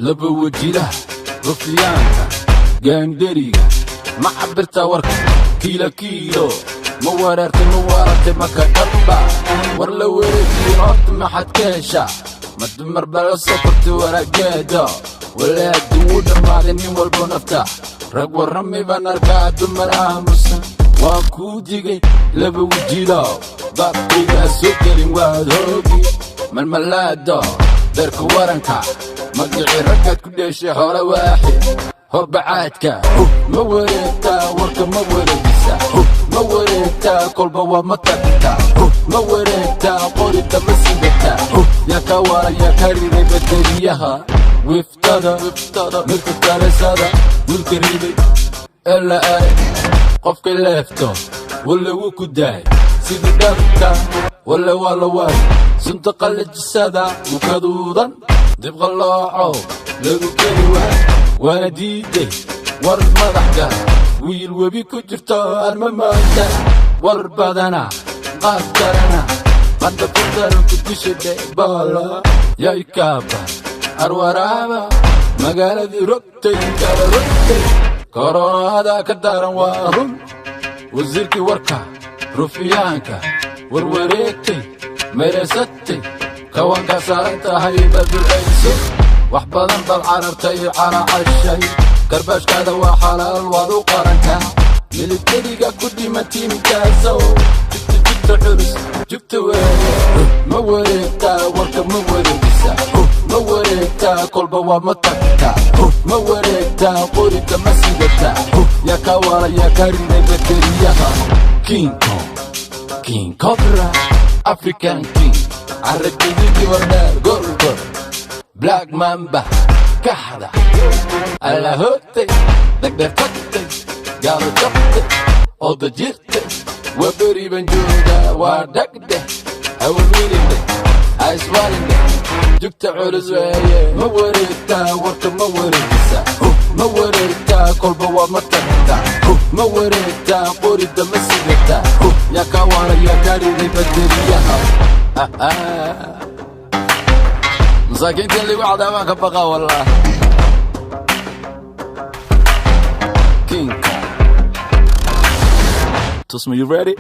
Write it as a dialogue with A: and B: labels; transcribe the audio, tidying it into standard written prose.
A: laba wajila rufiyaanka gaandariga ma cabirta warka kiilo ma warartay maka dhaba war la wareejiyo horta maxad ka heshaa ma dumar bala sokorta warageeda wala aduu dhamaaday nin walbo nafta rag warrami baan arkaa dumar aamusan waan kuu digay laba wajila dabkiga soo gelin waad hoogi malmalaado darka waranka magicii raggaad ku dheeshay hore waaxid horbacaadka ma wareegtaa warka ma wareegisa ma wareegtaa kolba waa ma tagta ma wareegtaa qorita ma sidata yaa ka wara yaa ka riday bateriyaha wiftada midka kaleesada wiilka riday ela arag qofkay leefto walla wuu ku daay sidii dharka walla waa la waay sunta qallajisada ukaduudan dibqallooco lagu keli waay waana diiday war madaxga wiil webi ku jirto arma maanta war badana qaad karana hadda ku daran ku dishaday baala yay kaaba arwaraaba magaaladii rogtay kala rogtay koroonada ka daran waa run wasiirkii warka rufiyaanka warwareegtay meresatay kawanka saaran tahay badulcayso wax badan bal carartay caracashay garbaashkaada waa xalaal waad u qarantaa militariga ku dhima tiimkaasow jugta culus jugta weeye ma wareegtaa warka ma wareegisa ma wareegtaa kolba waa ma tagtaa ma wareegtaa qorita ma sidata yaa ka wara yaa ka riday bateriyaha King Cobra African King aragtidii wardheer gorgor Black Mamba kaxda alla hogtay degdeg tagtay gaalo jabtay oda jirtay waa beri baan joogaa waa dhagdeh hawalwelinde haiswarinde jugta culus weeye ma wareegtaa warka ma wareegisa ma wareegtaa kolba waa ma tagtaa ma wareegtaa qorida ma sidata yaa ka wara yaa ka riday bateriyaha مساكين اللي وعد ما كبقى والله King Kong. Tosma, you ready?